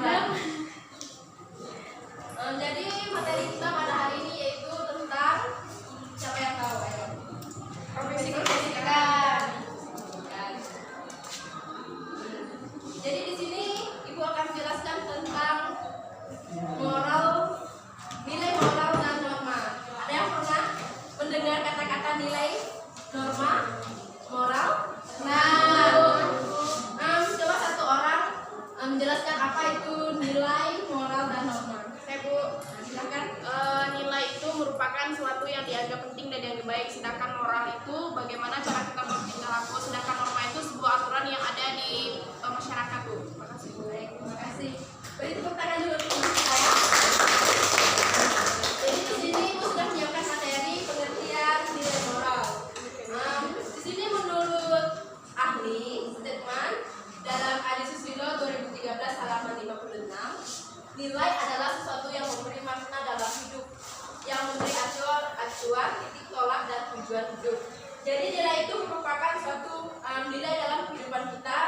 pengaturan. Jadi materi kita pada hari ini yaitu tentang siapa yang tahu? Ayo. Profesi kependidikan. Jadi di sini Ibu akan menjelaskan tentang moral, nilai moral dan norma. Ada yang pernah mendengar kata-kata nilai, norma, moral? Coba satu orang menjelaskan apa itu nilai, moral dan norma. Bu, Silakan. nilai itu merupakan sesuatu yang dianggap penting dan yang baik, sedangkan moral itu bagaimana cara kita bertingkah laku, sedangkan norma itu sebuah aturan yang ada di masyarakat, Bu. Terima kasih, Bu. Baik, terima kasih. Beri tepuk tangan dulu untuk saya. Jadi di sini Ibu sudah menyiapkan materi pengertian nilai moral. Di sini menurut ahli statement dalam Adi Susilo 2013 halaman 56, nilai adalah sesuatu yang memberi makna dalam hidup, yang memberi acuan, titik tolak dan tujuan hidup. Jadi nilai itu merupakan suatu nilai dalam kehidupan kita,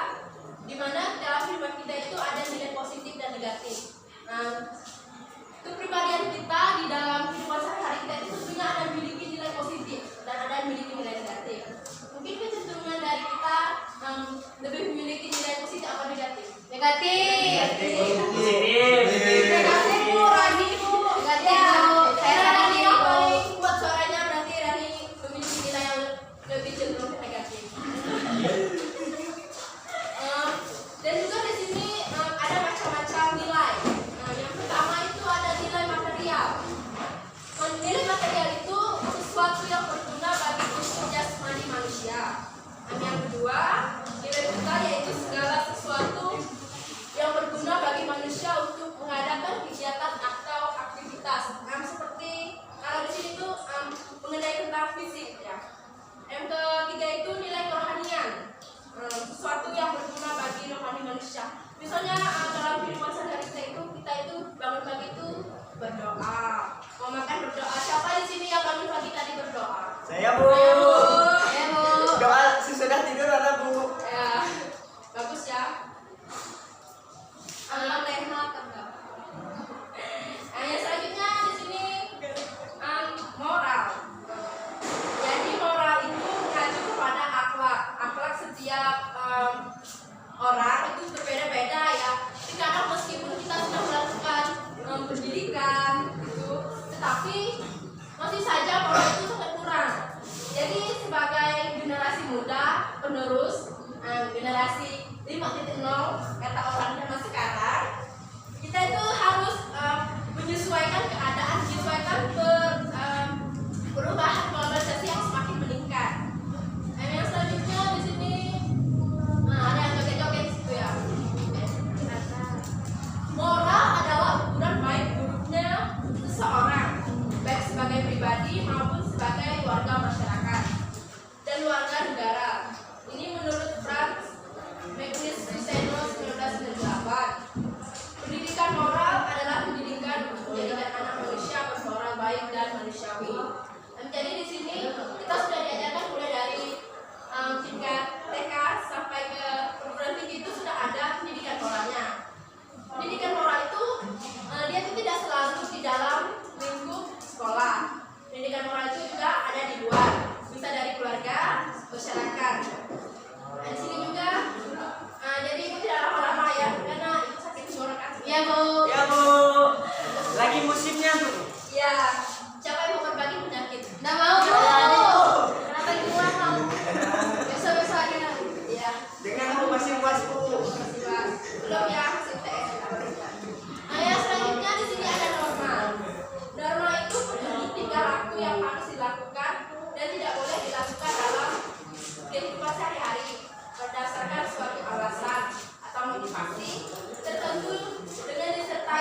di mana dalam kehidupan kita itu ada nilai positif dan negatif. Kepribadian kita di dalam kehidupan sehari-hari kita itu tentunya ada memiliki nilai positif dan ada memiliki nilai negatif. Mungkin kecenderungan dari kita lebih memiliki nilai positif atau negatif? Negatif. Negatif, Bu. Rani, Bu. Negatif. Saya Rani yang paling kuat suaranya, berarti Rani memiliki nilai yang lebih cenderung negatif. Dan juga di sini ada macam-macam nilai. Yang pertama itu ada nilai material. Nilai material itu sesuatu yang berguna bagi unsur jasmani manusia. Yang kedua, nilai vital yaitu segala sesuatu yang berguna bagi manusia untuk mengadakan kegiatan atau aktivitas. Seperti kalau di sini tuh mengenai tentang fisik ya. Yang ketiga itu nilai kerohanian. Sesuatu yang berguna bagi rohani manusia. Misalnya dalam kehidupan sehari-hari kita itu bangun pagi itu berdoa, mau makan berdoa. Siapa di sini yang bangun pagi tadi berdoa? Saya, Bu. Saya, Bu. Doa sesudah tidur ada, Bu. Ya, bagus ya. Leha enggak? Yang selanjutnya di sini moral. Jadi moral itu mengacu kepada akhlak setiap orang itu berbeda-beda ya. Kadang meskipun kita sudah melakukan pendidikan gitu, tetapi masih saja moral itu sangat kurang. Jadi sebagai generasi muda penerus generasi 5.0 kata orang zaman sekarang, kita itu harus menyesuaikan keadaan, menyesuaikan perubahan globalisasi yang semakin meningkat. Yang selanjutnya di sini ada yang joget-joget situ ya. Moral adalah ukuran baik buruknya seseorang, baik sebagai pribadi maupun sebagai warga masyarakat dan warga negara. Ini menurut Franz Magnus Viceno 1998. Pendidikan moral adalah pendidikan untuk menjadikan anak manusia bermoral baik dan manusiawi. Jadi di sini kita sudah diajarkan mulai dari tingkat TK sampai ke perguruan tinggi itu sudah ada pendidikan moralnya. Pendidikan moral itu dia itu tidak selalu di dalam lingkup sekolah. Pendidikan moral itu juga ada di luar, bisa dari keluarga, masyarakat. Di sini juga jadi Ibu tidak lama-lama ya, karena Ibu sakit tenggorokan. Iya, Bu. Ya, Bu. Lagi musimnya, Bu. Ya, siapa yang mau berbagi penyakit? Nggak mau, Bu. Kenapa Ibu mau? Besok-besok aja. Ya. Dengan Bu masih puas, Bu. Belum ya, masih TS. Yang selanjutnya di sini ada norma. Norma itu tingkah laku yang harus dilakukan dan tidak boleh dilakukan dalam kehidupan sehari-hari berdasarkan suatu alasan atau motivasi tertentu dengan disertai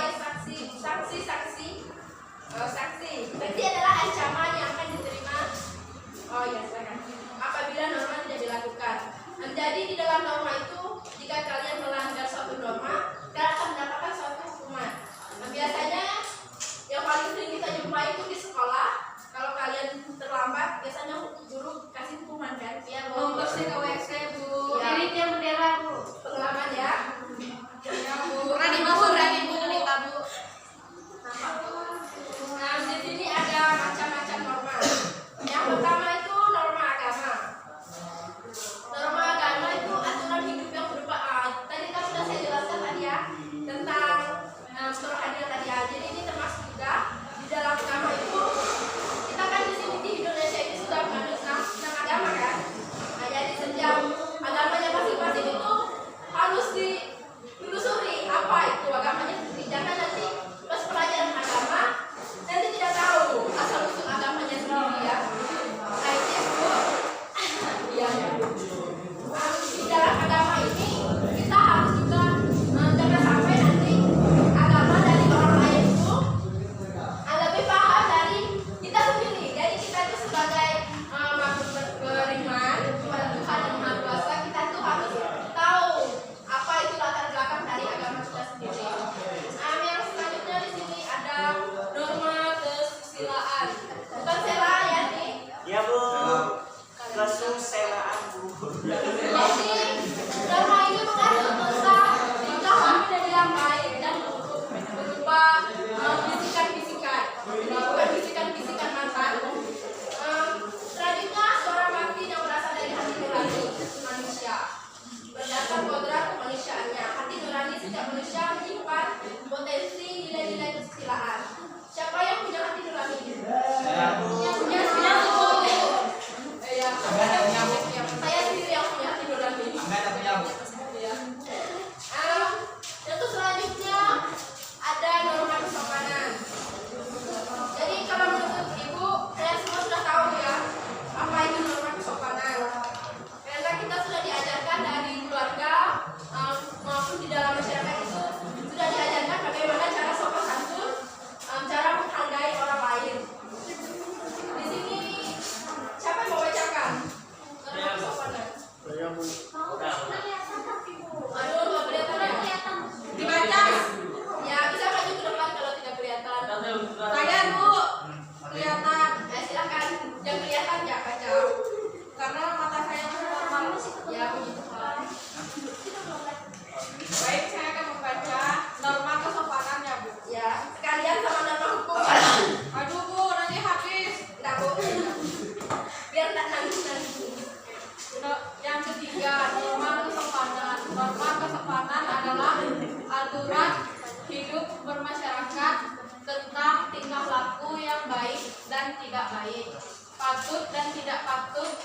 patut dan tidak patut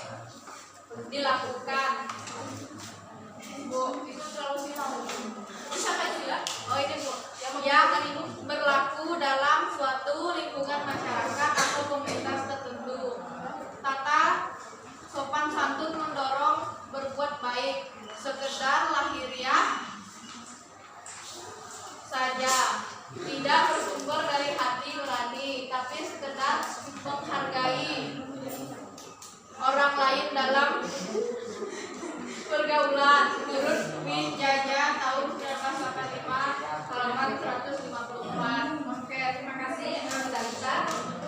dilakukan. Bu, itu terlalu simpel. Siapa itu ya? Oh ini Bu, Yang berlaku dalam suatu lingkungan masyarakat atau komunitas tertentu. tata sopan santun mendorong berbuat baik, sekedar lahiriah saja, tidak bersumber dari hati nurani, tapi sekedar menghargai orang lain dalam pergaulan. Menurut Wijaya tahun 1985 halaman 154. Oke, terima kasih Dalita.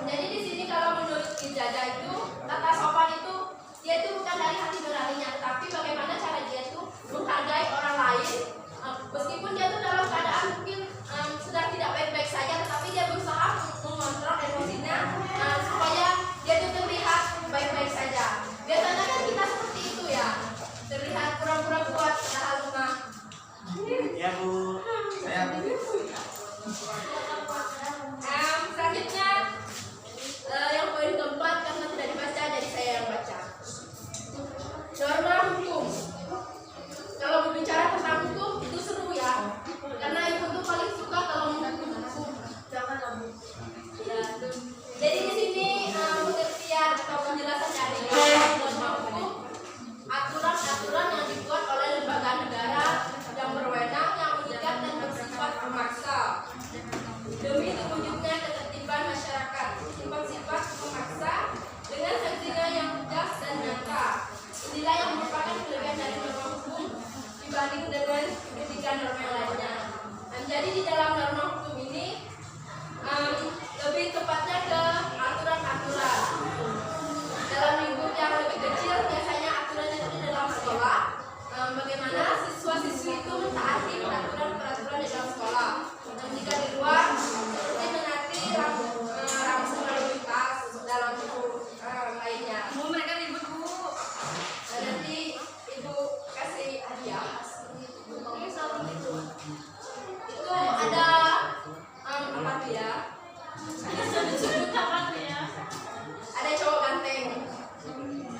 Jadi di sini kalau menurut Ijazah itu tata sopan itu dia itu bukan dari hati nuraninya, tetapi bagaimana cara dia itu menghargai orang lain, meskipun dia itu dalam keadaan mungkin sedang tidak baik-baik saja, tetapi dia berusaha mengontrol emosinya supaya dia itu terlihat baik-baik saja. Biasanya kan kita seperti itu ya, terlihat pura-pura kuat padahal lemah. Ya Bu. Saya Selanjutnya yang poin keempat, karena tidak dibaca jadi saya yang baca. Norma hukum. Kalau berbicara tentang hukum itu seru ya, karena ibu tuh paling suka kalau menghukum hukum. Jangan Bu. Ya, tuh. Jadi di sini pengertian atau penjelasan dari norma hukum, aturan-aturan yang dibuat oleh lembaga negara yang berwenang, yang mengikat dan bersifat memaksa demi terwujudnya ketertiban masyarakat. Sifat-sifat memaksa dengan sanksinya yang tegas dan nyata. Inilah yang merupakan kelebihan dari norma hukum dibanding dengan ketiga norma yang lainnya. Jadi di dalam norma hukum ini lebih tepatnya ke aturan-aturan. Dalam lingkup yang lebih kecil biasanya aturannya itu di dalam sekolah. Bagaimana siswa-siswi itu mentaati peraturan-peraturan di dalam sekolah. Dan jika di luar seperti menaati rambu lalu lintas dalam buku lainnya. Bu, mereka ribut Bu. Dan nanti ibu kasih hadiah. Itu ada apa tuh ya? Sudut-sudut apa tuh ya? Ada cowok ganteng.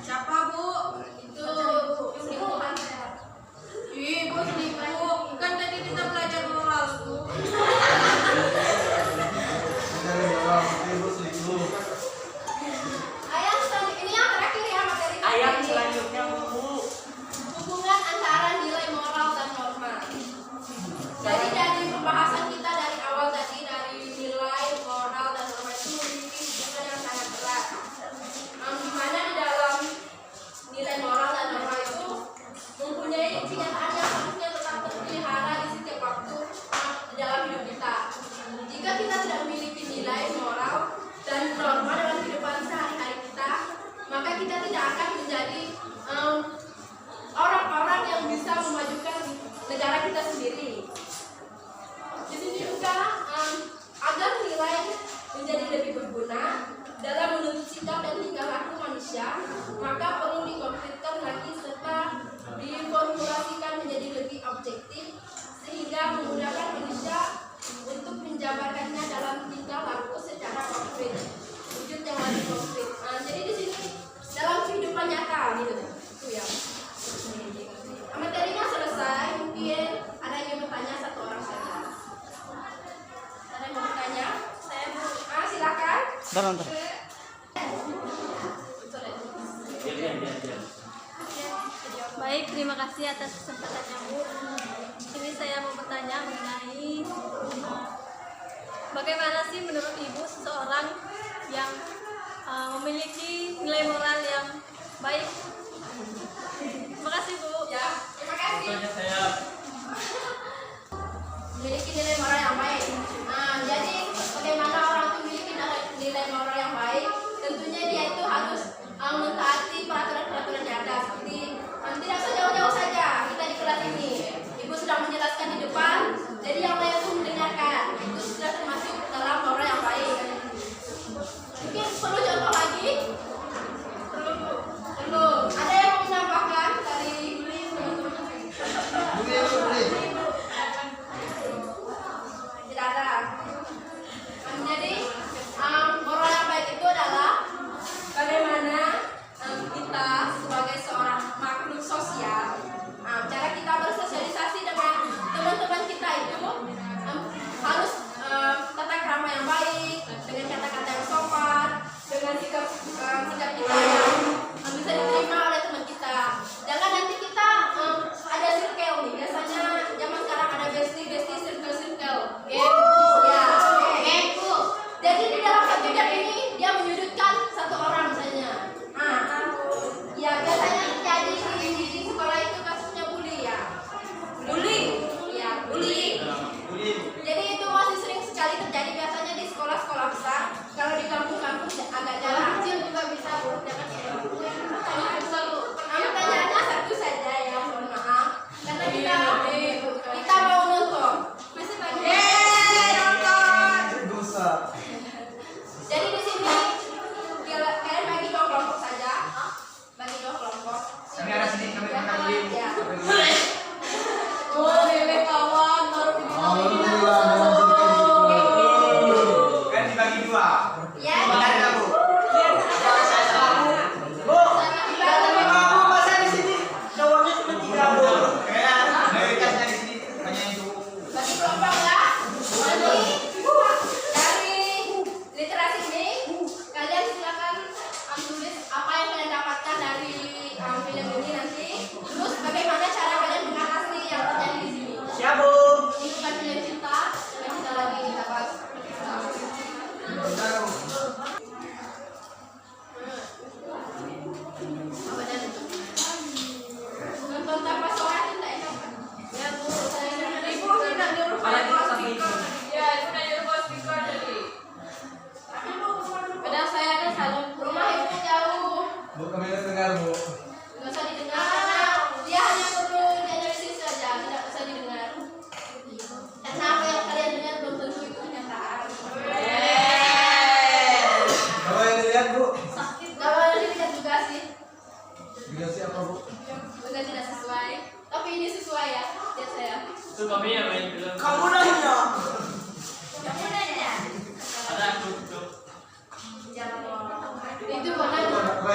Siapa Bu? Itu selingkuhan. Ih, Bu selingkuh. Kan tadi kita belajar moral Bu. Ayat ini yang terakhir ya materi. ayat selanjutnya Bu. Hubungan antara nilai moral dan norma. Jadi dari pembahasan kita dari awal tadi, dari nilai moral dan norma itu memiliki hubungan yang sangat erat. Di mana di dalam nilai moral dan norma itu mempunyai kenyataan yang harusnya tetap terpelihara di setiap waktu di dalam hidup kita. Jika kita tidak memiliki nilai moral dan norma dalam kehidupan sehari-hari kita, maka kita tidak akan menjadi orang-orang yang bisa memajukan negara kita sendiri. Di sini juga agar nilai menjadi lebih berguna dalam menuntut sikap dan tingkah laku manusia, maka perlu dikonkretkan lagi serta diformulasikan menjadi lebih objektif sehingga memudahkan manusia untuk menjabarkannya dalam tingkah laku secara konkret, wujud yang lebih konkret. Jadi di sini dalam kehidupan nyata gitu, itu ya. Materinya selesai, mungkin ada yang mau bertanya satu orang saja. Ada yang mau bertanya? Saya silakan. Bentar. Baik, terima kasih atas kesempatannya Bu. Ini saya mau bertanya mengenai bagaimana sih menurut Ibu seseorang yang memiliki nilai moral yang baik? Terima kasih Bu. Ya, terima kasih. Memiliki nilai moral yang baik. Jadi bagaimana orang itu memiliki nilai moral yang baik? Tentunya dia itu harus mentaati peraturan-peraturan yang ada. Seperti tidak usah jauh-jauh saja kita di kelas ini. Ibu sudah menjelaskan di depan, jadi yang lain itu mendengarkan. Itu sudah termasuk dalam moral yang baik. Mungkin perlu contoh lagi? Perlu. Ada yang mau menambahkan dari teman-teman? Tidak ada.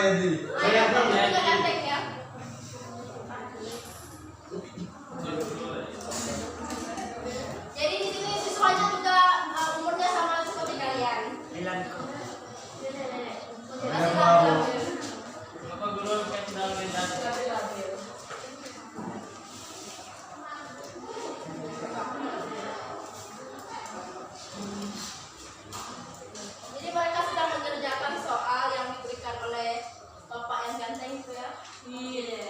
Juga ganteng ya. Jadi di sini siswanya juga umurnya sama seperti kalian. Masih labil. Bapak guru kenal dengan Jadi mereka sedang mengerjakan soal yang diberikan oleh bapak yang ganteng itu ya. Iya.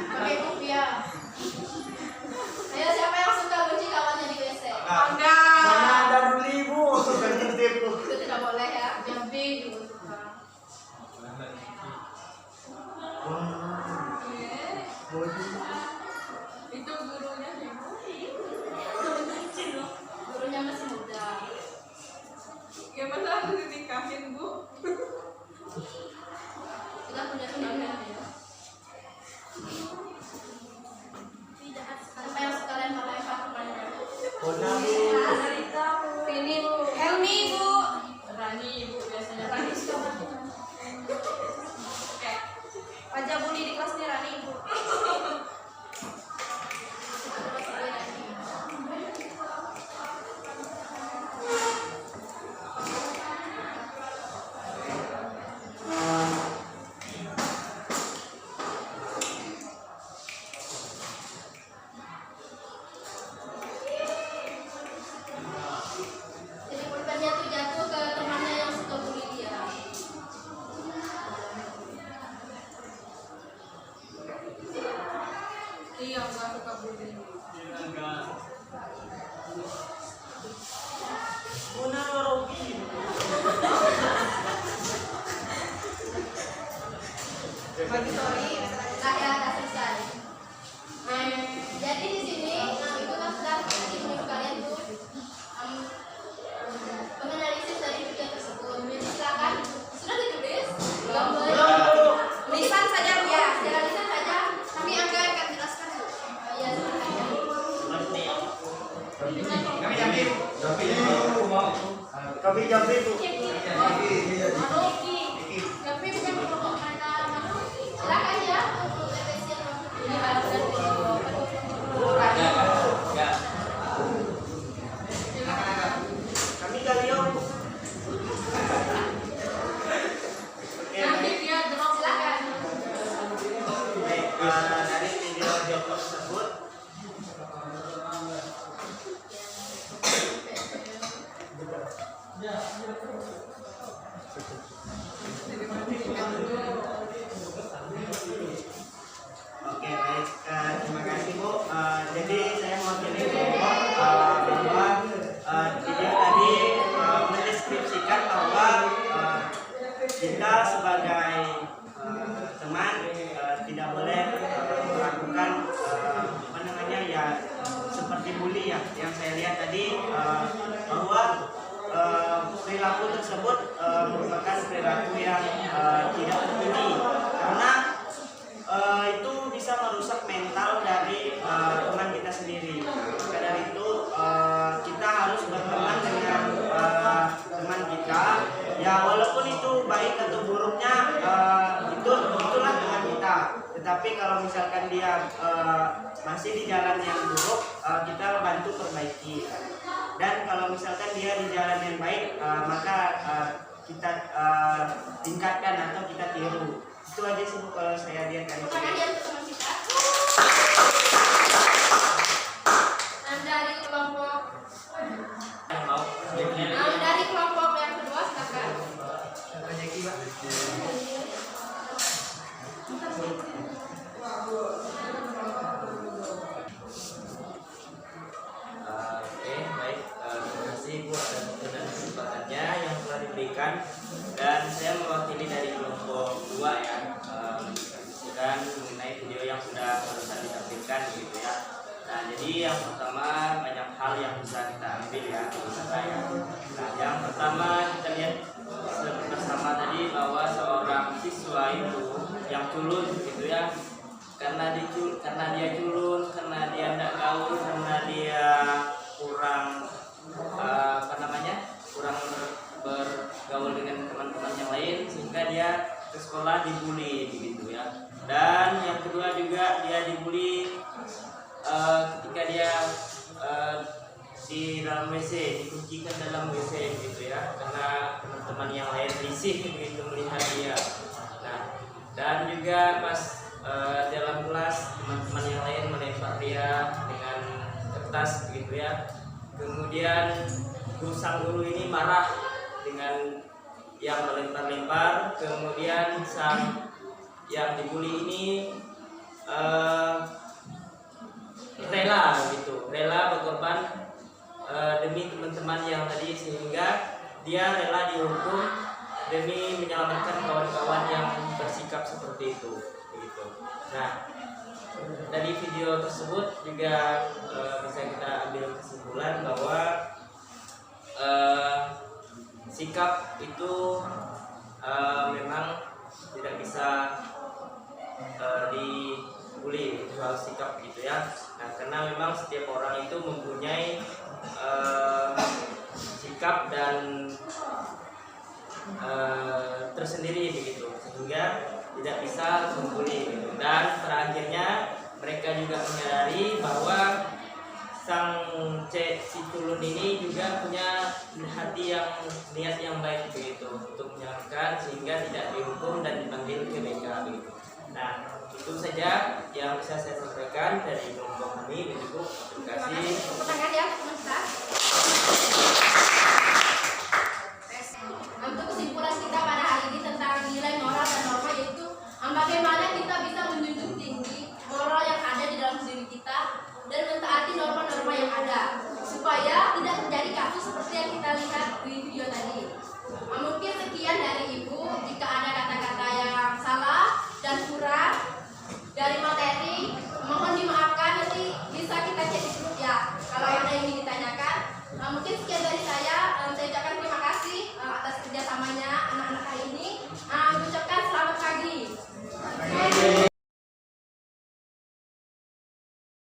Pakai rupiah. Ayo siapa yang suka kunci kawannya di WC? Mana ada dulu ibu. Itu tidak boleh ya. Yang B juga suka. Itu gurunya Gurunya masih muda. gimana harus dinikahin Bu? Kita punya tunangan ya. Siapa yang suka lempar-lempar temannya? Ini Bu. Helmi Bu. Rani Bu biasanya. Rani suka Pajak bully di kelas nih Rani Ibu. Jadi pulpennya tuh jatuh ke temannya yang suka bully dia. Iya, nggak suka bully. Una Robi. Bagi sorry. Nah ya, udah selesai. Jadi di sini itu kan sudah tadi menurut kalian tuh menganalisis dari video tersebut. Jadi silakan sudah ditulis? Belum. Lisan saja Bu Ya, ya. secara lisan saja. Kami akan jelaskan Bu. Ya, silakan ya. Kami jambi bu. Tapi bukan kelompok mereka. Silakan ya untuk revisi ini baru dan Kami Galio. Nanti dia drop. silakan. Baik, dari video job tersebut Oke baik, terima kasih Bu. Jadi saya mewakili kelompok bahwa video tadi mendeskripsikan bahwa kita sebagai teman tidak boleh melakukan apa namanya ya seperti bully ya yang saya lihat tadi bahwa perilaku tersebut merupakan perilaku yang tidak terpuji karena itu bisa merusak mental dari teman kita sendiri. Maka dari itu kita harus berteman dengan teman kita. Ya walaupun itu baik atau buruknya itulah teman kita. Tetapi kalau misalkan dia masih di jalan yang buruk, kita bantu perbaiki. Dan kalau misalkan dia di jalan yang baik, maka kita tingkatkan atau kita tiru. Itu aja sih Bu, kalau saya lihat dari Bukan sini. hanya untuk teman kita. Dan dari kelompok dari kelompok yang kedua silakan. yang culun gitu ya, karena dia culun, karena dia tidak gaul, karena dia kurang kurang bergaul dengan teman-teman yang lain, sehingga dia ke sekolah dibully begitu ya. Dan yang kedua juga dia dibully ketika dia di dalam WC, dikuncikan dalam WC gitu ya, karena teman-teman yang lain risih begitu melihat dia. Nah, dan juga pas dalam kelas teman-teman yang lain melempar dia dengan kertas begitu ya. Kemudian sang guru ini marah dengan yang melempar-lempar. Kemudian sang yang dibully ini rela berkorban demi teman-teman yang tadi, sehingga dia rela dihukum demi menyelamatkan kawan-kawan yang bersikap seperti itu begitu. Nah, dari video tersebut juga bisa kita ambil kesimpulan bahwa sikap itu memang tidak bisa dibully, itu harus sikap gitu ya. Nah, karena memang setiap orang itu mempunyai sikap dan tersendiri begitu, sehingga tidak bisa membuli gitu. Dan terakhirnya mereka juga menyadari bahwa sang si culun ini juga punya niat yang baik begitu untuk menyelamatkan, sehingga tidak dihukum dan dipanggil ke BK begitu. Nah, itu saja yang bisa saya sampaikan dari kelompok kami. Begitu, terima kasih. Tepuk tangan ya teman kita. Untuk kesimpulan kita pada hari ini tentang nilai moral dan norma, yaitu bagaimana kita bisa menjunjung tinggi moral yang ada di dalam diri kita dan mentaati norma-norma yang ada, supaya tidak terjadi kasus seperti yang kita lihat di video tadi. Mungkin sekian dari Ibu. Jika ada kata-kata